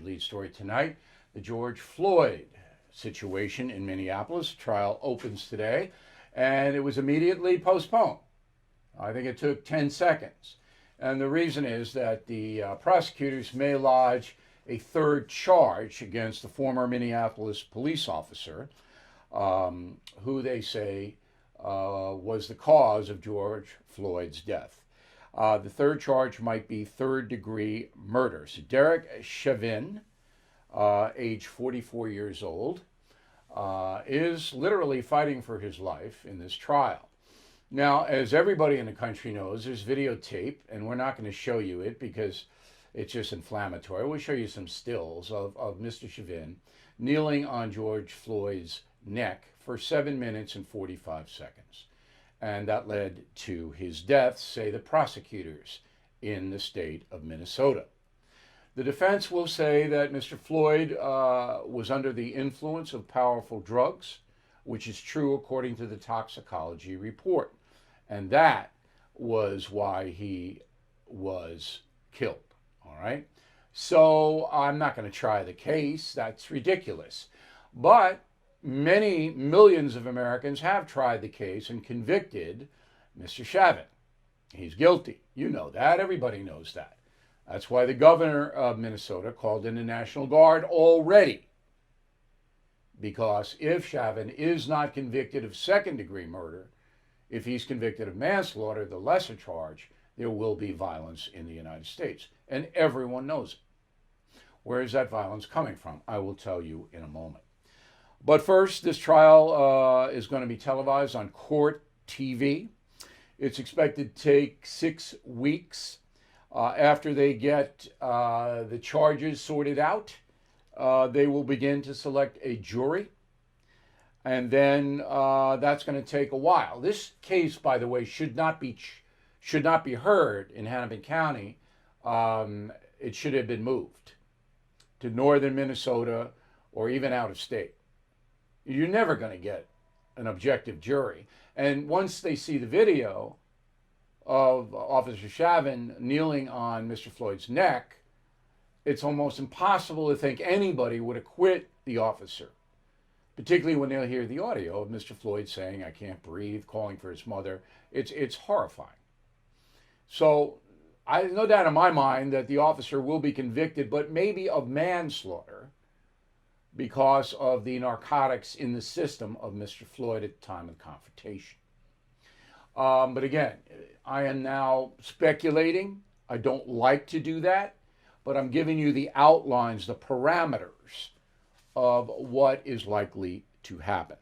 lead story tonight. The George Floyd situation in Minneapolis. Trial opens today, and it was immediately postponed. I think it took 10 seconds. And the reason is that the prosecutors may lodge a third charge against the former Minneapolis police officer, who they say was the cause of George Floyd's death. The third charge might be third-degree murder. So Derek Chauvin, age 44 years old, is literally fighting for his life in this trial. Now, as everybody in the country knows, there's videotape, and we're not going to show you it because it's just inflammatory. We'll show you some stills of Mr. Chauvin kneeling on George Floyd's neck for 7 minutes and 45 seconds. And that led to his death, say the prosecutors in the state of Minnesota. The defense will say that Mr. Floyd was under the influence of powerful drugs, which is true according to the toxicology report. And that was why he was killed, all right? So I'm not going to try the case. That's ridiculous. But many millions of Americans have tried the case and convicted Mr. Chauvin. He's guilty. You know that. Everybody knows that. That's why the governor of Minnesota called in the National Guard already. Because if Chauvin is not convicted of second-degree murder, if he's convicted of manslaughter, the lesser charge, there will be violence in the United States. And everyone knows it. Where is that violence coming from? I will tell you in a moment. But first, this trial is going to be televised on Court TV. It's expected to take 6 weeks. After they get the charges sorted out, they will begin to select a jury. And then that's going to take a while. This case, by the way, should not be heard in Hennepin County. It should have been moved to northern Minnesota or even out of state. You're never going to get an objective jury. And once they see the video of Officer Chauvin kneeling on Mr. Floyd's neck, it's almost impossible to think anybody would acquit the officer, particularly when they'll hear the audio of Mr. Floyd saying, "I can't breathe," calling for his mother. It's horrifying. So I no doubt in my mind that the officer will be convicted, but maybe of manslaughter because of the narcotics in the system of Mr. Floyd at the time of the confrontation. But again, I am now speculating. I don't like to do that, but I'm giving you the outlines, the parameters of what is likely to happen.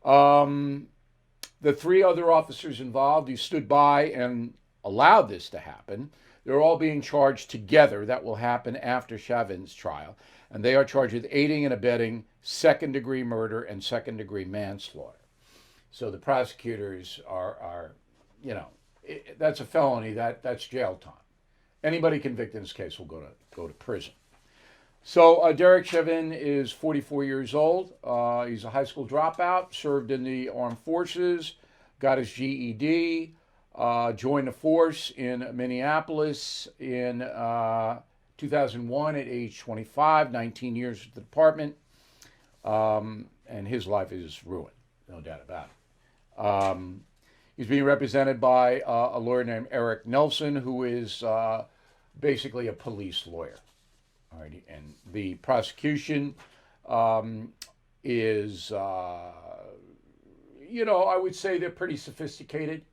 The 3 other officers involved who stood by and allowed this to happen, they're all being charged together. That will happen after Chauvin's trial. And they are charged with aiding and abetting second-degree murder and second-degree manslaughter. So the prosecutors are that's a felony. That's jail time. Anybody convicted in this case will go to prison. So Derek Chauvin is 44 years old. He's a high school dropout, served in the armed forces, got his GED, joined the force in Minneapolis in 2001 at age 25, 19 years with the department, and his life is ruined, no doubt about it. He's being represented by a lawyer named Eric Nelson, who is basically a police lawyer. All right, and the prosecution is, I would say they're pretty sophisticated.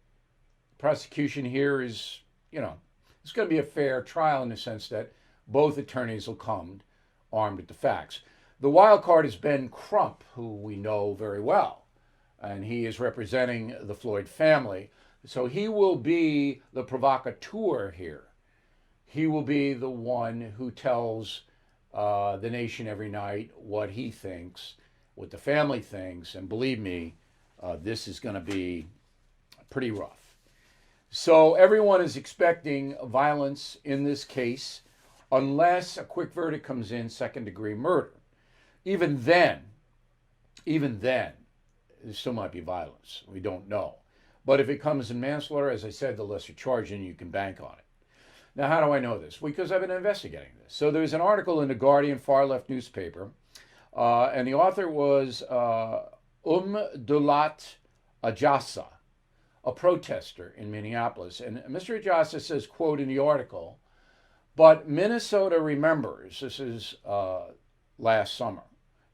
Prosecution here is, it's going to be a fair trial in the sense that both attorneys will come armed with the facts. The wild card is Ben Crump, who we know very well, and he is representing the Floyd family. So he will be the provocateur here. He will be the one who tells the nation every night what he thinks, what the family thinks, and believe me, this is going to be pretty rough. So everyone is expecting violence in this case, unless a quick verdict comes in, second-degree murder. Even then, there still might be violence. We don't know. But if it comes in manslaughter, as I said, the lesser charge, and you can bank on it. Now, how do I know this? Because I've been investigating this. So there's an article in the Guardian far-left newspaper, and the author was Dulat Ajasa, a protester in Minneapolis. And Mr. Ajasa says, quote in the article, "But Minnesota remembers," this is last summer,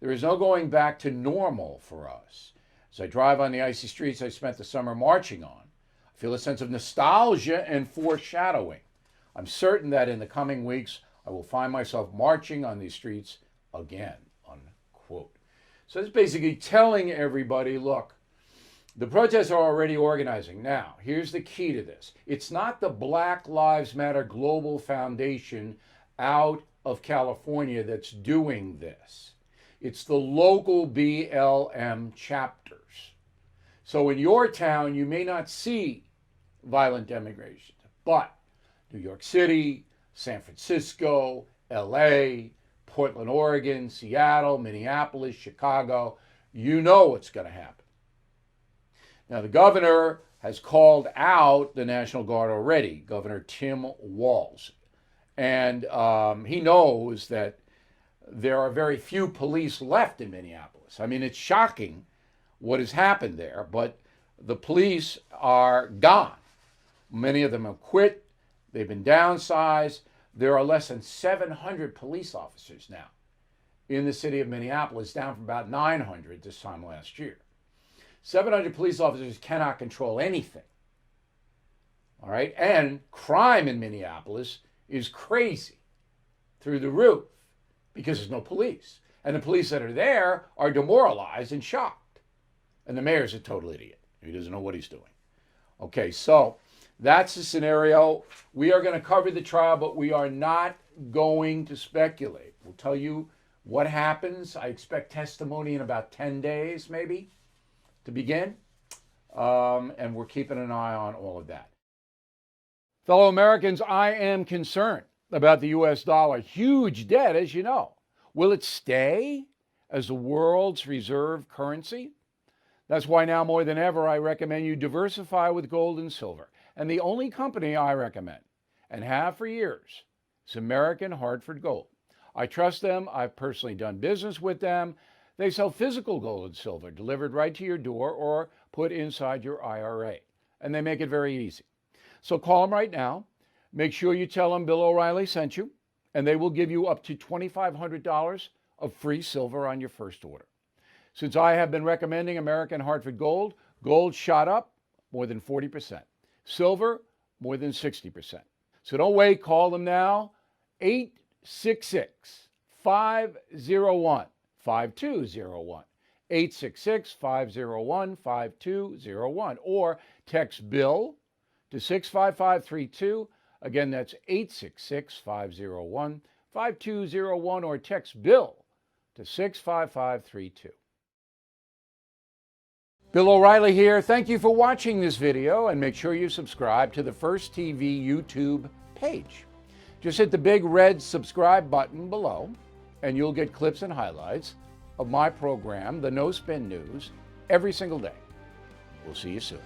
"there is no going back to normal for us. As I drive on the icy streets I spent the summer marching on, I feel a sense of nostalgia and foreshadowing. I'm certain that in the coming weeks I will find myself marching on these streets again," unquote. So it's basically telling everybody, look, the protests are already organizing. Now, here's the key to this. It's not the Black Lives Matter Global Foundation out of California that's doing this. It's the local BLM chapters. So in your town, you may not see violent demonstrations, but New York City, San Francisco, LA, Portland, Oregon, Seattle, Minneapolis, Chicago, you know what's going to happen. Now, the governor has called out the National Guard already, Governor Tim Walz. And he knows that there are very few police left in Minneapolis. I mean, it's shocking what has happened there, but the police are gone. Many of them have quit. They've been downsized. There are less than 700 police officers now in the city of Minneapolis, down from about 900 this time last year. 700 police officers cannot control anything. All right? And crime in Minneapolis is crazy through the roof because there's no police. And the police that are there are demoralized and shocked. And the mayor's a total idiot. He doesn't know what he's doing. Okay, so that's the scenario. We are going to cover the trial, but we are not going to speculate. We'll tell you what happens. I expect testimony in about 10 days, maybe, to begin. And we're keeping an eye on all of that. Fellow Americans, I am concerned about the U.S. dollar. Huge debt, as you know. Will it stay as the world's reserve currency? That's why now more than ever, I recommend you diversify with gold and silver. And the only company I recommend, and have for years, is American Hartford Gold. I trust them. I've personally done business with them. They sell physical gold and silver delivered right to your door or put inside your IRA. And they make it very easy. So call them right now. Make sure you tell them Bill O'Reilly sent you, and they will give you up to $2,500 of free silver on your first order. Since I have been recommending American Hartford Gold, gold shot up more than 40%. Silver, more than 60%. So don't wait. Call them now. 866-501-5201. 866-501-5201. Or text Bill to 65532. Again, that's 866-501-5201. Or text Bill to 65532. Bill O'Reilly here. Thank you for watching this video, and make sure you subscribe to the First TV YouTube page. Just hit the big red subscribe button below, and you'll get clips and highlights of my program, The No Spin News, every single day. We'll see you soon.